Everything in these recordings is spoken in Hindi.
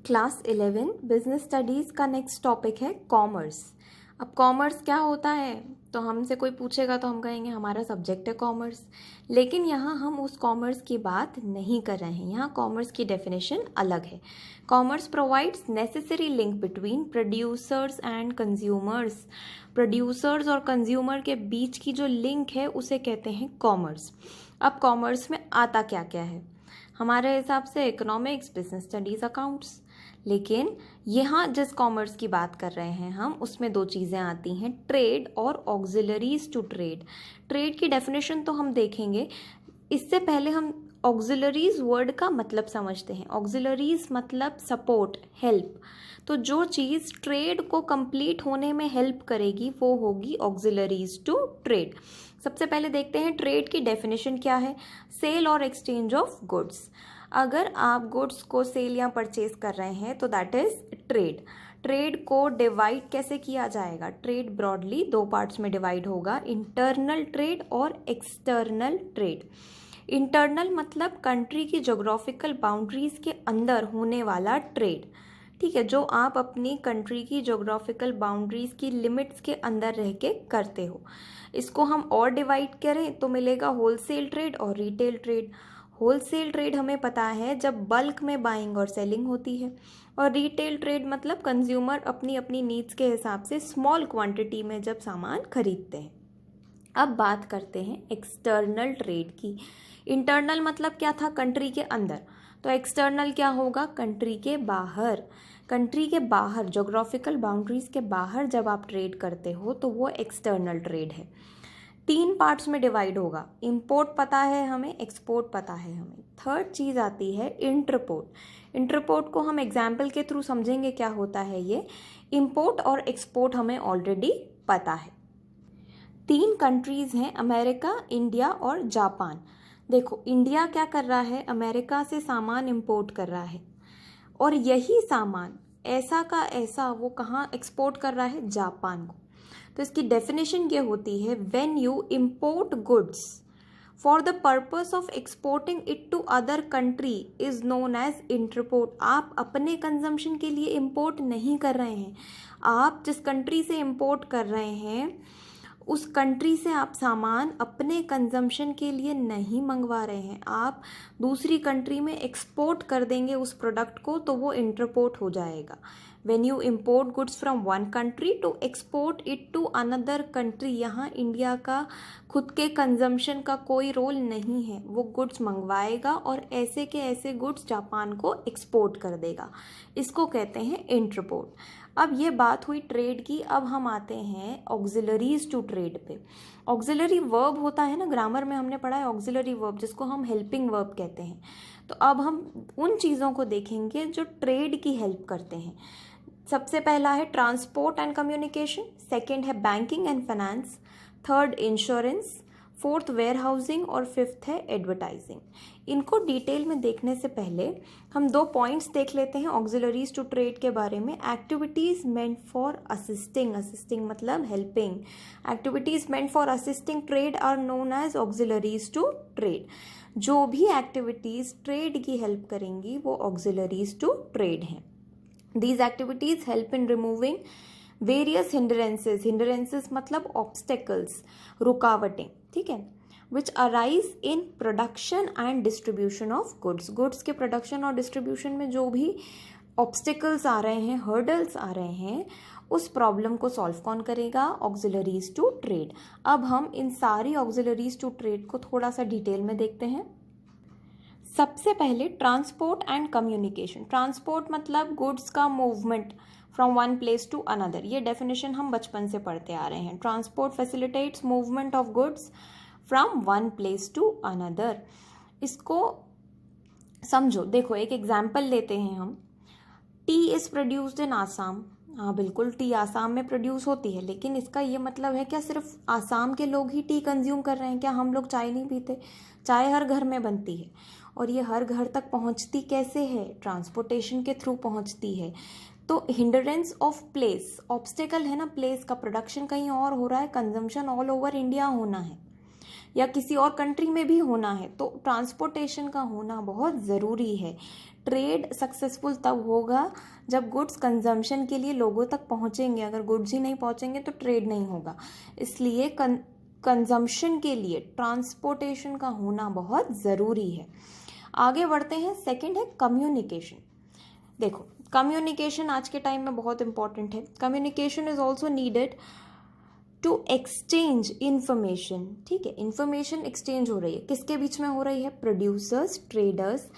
क्लास 11 बिजनेस स्टडीज़ का नेक्स्ट टॉपिक है कॉमर्स। अब कॉमर्स क्या होता है तो हमसे कोई पूछेगा तो हम कहेंगे हमारा सब्जेक्ट है कॉमर्स, लेकिन यहाँ हम उस कॉमर्स की बात नहीं कर रहे हैं। यहाँ कॉमर्स की डेफिनेशन अलग है। Commerce provides necessary link between producers and consumers. Producers और कंज्यूमर के बीच की जो लिंक है उसे कहते हैं कॉमर्स। अब कॉमर्स में आता क्या क्या है? हमारे हिसाब से इकोनॉमिक्स, बिजनेस स्टडीज़, अकाउंट्स। लेकिन यहाँ जिस कॉमर्स की बात कर रहे हैं हम, उसमें दो चीज़ें आती हैं, ट्रेड और ऑक्सिलरीज टू ट्रेड। ट्रेड की डेफिनेशन तो हम देखेंगे, इससे पहले हम ऑक्सिलरीज वर्ड का मतलब समझते हैं। ऑक्सिलरीज मतलब सपोर्ट, हेल्प। तो जो चीज़ ट्रेड को कंप्लीट होने में हेल्प करेगी वो होगी ऑक्सिलरीज टू ट्रेड। सबसे पहले देखते हैं ट्रेड की डेफिनेशन क्या है। सेल और एक्सचेंज ऑफ गुड्स। अगर आप गुड्स को सेल या परचेज कर रहे हैं तो दैट इज ट्रेड। ट्रेड को डिवाइड कैसे किया जाएगा? ट्रेड ब्रॉडली दो पार्ट्स में डिवाइड होगा, इंटरनल ट्रेड और एक्सटर्नल ट्रेड। इंटरनल मतलब कंट्री की ज्योग्राफिकल बाउंड्रीज के अंदर होने वाला ट्रेड, ठीक है, जो आप अपनी कंट्री की ज्योग्राफिकल बाउंड्रीज की लिमिट्स के अंदर रह के करते हो। इसको हम और डिवाइड करें तो मिलेगा होलसेल ट्रेड और रिटेल ट्रेड। होलसेल ट्रेड हमें पता है जब बल्क में बाइंग और सेलिंग होती है, और रिटेल ट्रेड मतलब कंज्यूमर अपनी अपनी नीड्स के हिसाब से स्मॉल क्वांटिटी में जब सामान खरीदते हैं। अब बात करते हैं एक्सटर्नल ट्रेड की। इंटरनल मतलब क्या था? कंट्री के अंदर। तो एक्सटर्नल क्या होगा? कंट्री के बाहर। कंट्री के बाहर, ज्योग्राफिकल बाउंड्रीज के बाहर जब आप ट्रेड करते हो तो वो एक्सटर्नल ट्रेड है। तीन पार्ट्स में डिवाइड होगा। इंपोर्ट पता है हमें, एक्सपोर्ट पता है हमें, थर्ड चीज़ आती है इंटरपोर्ट। इंटरपोर्ट को हम एग्जाम्पल के थ्रू समझेंगे क्या होता है ये। इंपोर्ट और एक्सपोर्ट हमें ऑलरेडी पता है। तीन कंट्रीज़ हैं, अमेरिका, इंडिया और जापान। देखो, इंडिया क्या कर रहा है? अमेरिका से सामान इंपोर्ट कर रहा है, और यही सामान ऐसा का ऐसा वो कहाँ एक्सपोर्ट कर रहा है? जापान को। तो इसकी डेफिनेशन ये होती है, when you import goods for the purpose of exporting it to other country is known as entrepot. आप अपने कंजम्पशन के लिए इम्पोर्ट नहीं कर रहे हैं, आप जिस कंट्री से इम्पोर्ट कर रहे हैं उस कंट्री से आप सामान अपने कंजम्पशन के लिए नहीं मंगवा रहे हैं, आप दूसरी कंट्री में एक्सपोर्ट कर देंगे उस प्रोडक्ट को, तो वो इंटरपोर्ट हो जाएगा। When you import goods from one country to export it to another country, यहाँ इंडिया का खुद के कंजम्पशन का कोई रोल नहीं है, वो गुड्स मंगवाएगा और ऐसे के ऐसे गुड्स जापान को एक्सपोर्ट कर देगा। इसको कहते हैं इंटरपोर्ट। अब ये बात हुई ट्रेड की। अब हम आते हैं ऑक्सिलरीज टू ट्रेड पे। ऑक्सिलरी वर्ब होता है ना, ग्रामर में हमने पढ़ा है ऑक्सिलरी वर्ब, जिसको हम हेल्पिंग वर्ब कहते हैं। तो अब हम उन चीज़ों को देखेंगे जो ट्रेड की हेल्प करते हैं। सबसे पहला है ट्रांसपोर्ट एंड कम्युनिकेशन, सेकेंड है banking and finance, third insurance, fourth warehousing और फिफ्थ है एडवर्टाइजिंग। इनको डिटेल में देखने से पहले हम दो पॉइंट्स देख लेते हैं ऑक्सिलरीज टू ट्रेड के बारे में। Activities meant for assisting, assisting मतलब helping, activities meant for assisting trade are known as auxiliaries to trade. जो भी एक्टिविटीज़ ट्रेड की हेल्प करेंगी वो ऑक्सिलरीज टू ट्रेड हैं। These activities help in removing various hindrances, hindrances मतलब obstacles, रुकावटें, ठीक है, which arise in production and distribution of goods। goods के production और distribution में जो भी obstacles आ रहे हैं, hurdles आ रहे हैं, उस प्रॉब्लम को सॉल्व कौन करेगा? Auxiliaries to trade. अब हम इन सारी ऑक्सिलरीज टू ट्रेड को थोड़ा सा डिटेल में देखते हैं। सबसे पहले ट्रांसपोर्ट एंड कम्युनिकेशन। ट्रांसपोर्ट मतलब गुड्स का movement from one place to another, ये डेफिनेशन हम बचपन से पढ़ते आ रहे हैं। Transport facilitates movement of goods from one place to another. इसको समझो, देखो एक एग्जाम्पल लेते हैं हम। Tea is produced in Assam. हाँ बिल्कुल, टी आसाम में प्रोड्यूस होती है, लेकिन इसका ये मतलब है क्या सिर्फ आसाम के लोग ही टी कंज्यूम कर रहे हैं? क्या हम लोग चाय नहीं पीते? चाय हर घर में बनती है, और ये हर घर तक पहुंचती कैसे है? ट्रांसपोर्टेशन के थ्रू पहुंचती है। तो हिंड्रेंस ऑफ प्लेस, ऑब्स्टेकल है ना प्लेस का, प्रोडक्शन कहीं और हो रहा है, कंजम्पशन ऑल ओवर इंडिया होना है। या किसी और कंट्री में भी होना है तो ट्रांसपोर्टेशन का होना बहुत ज़रूरी है। ट्रेड सक्सेसफुल तब होगा जब गुड्स कंजम्पशन के लिए लोगों तक पहुंचेंगे। अगर गुड्स ही नहीं पहुंचेंगे तो ट्रेड नहीं होगा। इसलिए कंजम्पशन के लिए ट्रांसपोर्टेशन का होना बहुत ज़रूरी है। आगे बढ़ते हैं। सेकंड है कम्युनिकेशन। देखो, कम्युनिकेशन आज के टाइम में बहुत इंपॉर्टेंट है। Communication is also needed to exchange information. ठीक है, इंफॉर्मेशन एक्सचेंज हो रही है, किसके बीच में हो रही है? प्रोड्यूसर्स, ट्रेडर्स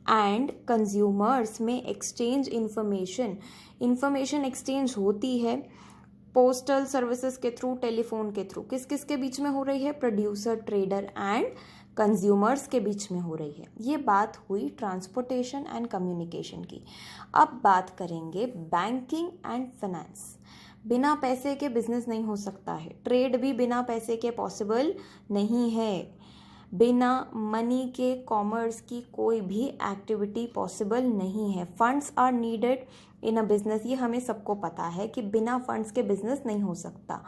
एंड कंज्यूमर्स में एक्सचेंज इंफॉर्मेशन एक्सचेंज होती है पोस्टल सर्विसेज के थ्रू, टेलीफोन के थ्रू। किस किस के बीच में हो रही है? प्रोड्यूसर, ट्रेडर एंड कंज्यूमर्स के बीच में हो रही है। ये बात हुई ट्रांसपोर्टेशन एंड कम्युनिकेशन की। अब बात करेंगे बैंकिंग एंड फाइनेंस। बिना पैसे के बिजनेस नहीं हो सकता है। ट्रेड भी बिना पैसे के पॉसिबल नहीं है। बिना मनी के कॉमर्स की कोई भी एक्टिविटी पॉसिबल नहीं है। Funds are needed in a business. ये हमें सबको पता है कि बिना फंड्स के बिजनेस नहीं हो सकता।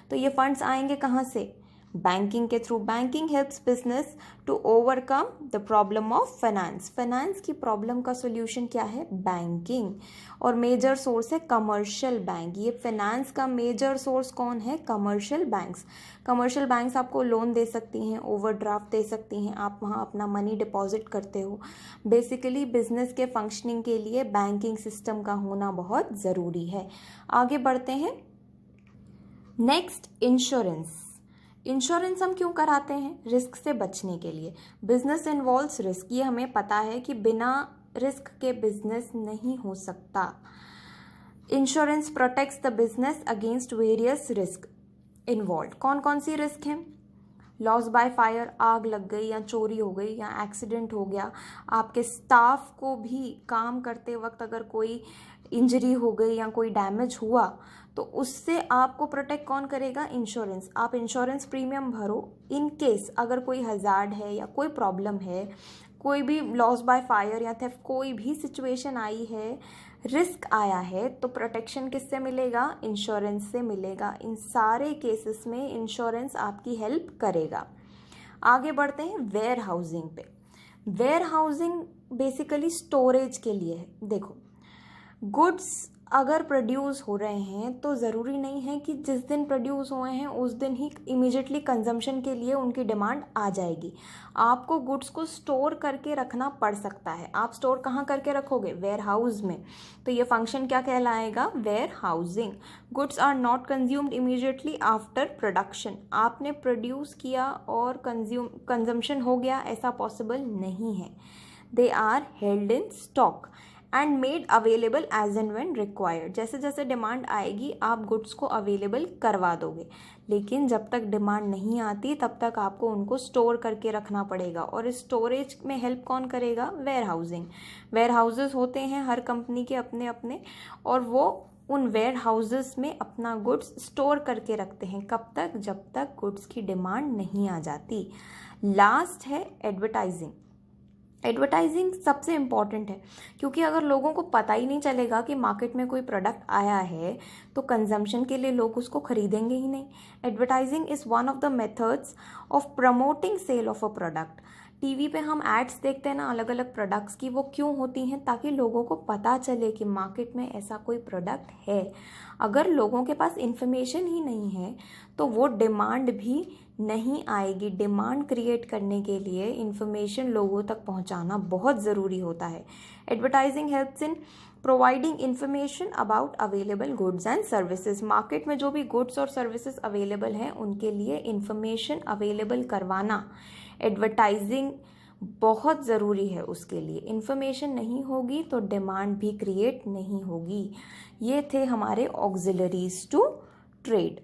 तो ये फंड्स आएंगे कहाँ से? बैंकिंग के थ्रू। Banking helps business to overcome the problem of finance. Finance की प्रॉब्लम का सोल्यूशन क्या है? बैंकिंग। और मेजर सोर्स है कमर्शियल बैंक। ये फाइनेंस का मेजर सोर्स कौन है? Commercial banks. कमर्शियल बैंक्स आपको लोन दे सकती हैं, ओवरड्राफ्ट दे सकती हैं, आप वहाँ अपना मनी डिपॉजिट करते हो। बेसिकली बिजनेस के फंक्शनिंग के लिए बैंकिंग सिस्टम का होना बहुत ज़रूरी है। आगे बढ़ते हैं। Next, insurance. इंश्योरेंस हम क्यों कराते हैं? रिस्क से बचने के लिए। Business involves risk. ये हमें पता है कि बिना रिस्क के बिजनेस नहीं हो सकता। Insurance protects the business against various risk involve. कौन कौन सी रिस्क हैं? लॉस बाय फायर, आग लग गई या चोरी हो गई या एक्सीडेंट हो गया। आपके स्टाफ को भी काम करते वक्त अगर कोई इंजरी हो गई या कोई डैमेज हुआ तो उससे आपको प्रोटेक्ट कौन करेगा? इंश्योरेंस। आप इंश्योरेंस प्रीमियम भरो। इन केस अगर कोई हजार्ड है या कोई प्रॉब्लम है, कोई भी लॉस बाय फायर या थेफ्ट, कोई भी सिचुएशन आई है, रिस्क आया है, तो प्रोटेक्शन किससे मिलेगा? इंश्योरेंस से मिलेगा। इन सारे केसेस में इंश्योरेंस आपकी हेल्प करेगा। आगे बढ़ते हैं वेयर हाउसिंग पे। वेयर हाउसिंग बेसिकली स्टोरेज के लिए है। देखो, गुड्स अगर प्रोड्यूस हो रहे हैं तो ज़रूरी नहीं है कि जिस दिन प्रोड्यूस हुए हैं उस दिन ही इमीडिएटली कंजम्पशन के लिए उनकी डिमांड आ जाएगी। आपको गुड्स को स्टोर करके रखना पड़ सकता है। आप स्टोर कहाँ करके रखोगे? वेयर हाउस में। तो ये फंक्शन क्या कहलाएगा? Warehousing. Goods are not consumed immediately after production. आपने प्रोड्यूस किया और कंजम्पशन हो गया, ऐसा पॉसिबल नहीं है। They are held in stock and made available as and when required. जैसे जैसे डिमांड आएगी आप गुड्स को अवेलेबल करवा दोगे, लेकिन जब तक डिमांड नहीं आती तब तक आपको उनको स्टोर करके रखना पड़ेगा। और इस स्टोरेज में हेल्प कौन करेगा? Where housing. वेयर हाउसेस होते हैं हर कंपनी के अपने अपने, और वो उन वेयर हाउसेस में अपना गुड्स स्टोर करके रखते हैं। कब तक? जब तक गुड्स की डिमांड नहीं आ जाती। लास्ट है एडवर्टाइजिंग। एडवर्टाइजिंग सबसे इम्पॉर्टेंट है, क्योंकि अगर लोगों को पता ही नहीं चलेगा कि मार्केट में कोई प्रोडक्ट आया है तो कंजम्पशन के लिए लोग उसको खरीदेंगे ही नहीं। Advertising is one of the methods of promoting sale of a product. TV पे हम एड्स देखते हैं ना अलग अलग प्रोडक्ट्स की, वो क्यों होती हैं? ताकि लोगों को पता चले कि मार्केट में ऐसा कोई प्रोडक्ट है। अगर लोगों के पास इन्फॉर्मेशन ही नहीं है तो वो डिमांड भी नहीं आएगी। डिमांड क्रिएट करने के लिए इन्फॉर्मेशन लोगों तक पहुंचाना बहुत ज़रूरी होता है। Advertising helps in providing information about available goods and services. Market में जो भी गुड्स और सर्विसेज अवेलेबल हैं उनके लिए इन्फॉर्मेशन अवेलेबल करवाना एडवर्टाइजिंग बहुत ज़रूरी है। उसके लिए इन्फॉर्मेशन नहीं होगी तो डिमांड भी क्रिएट नहीं होगी। ये थे हमारे ऑक्सिलरीज टू ट्रेड।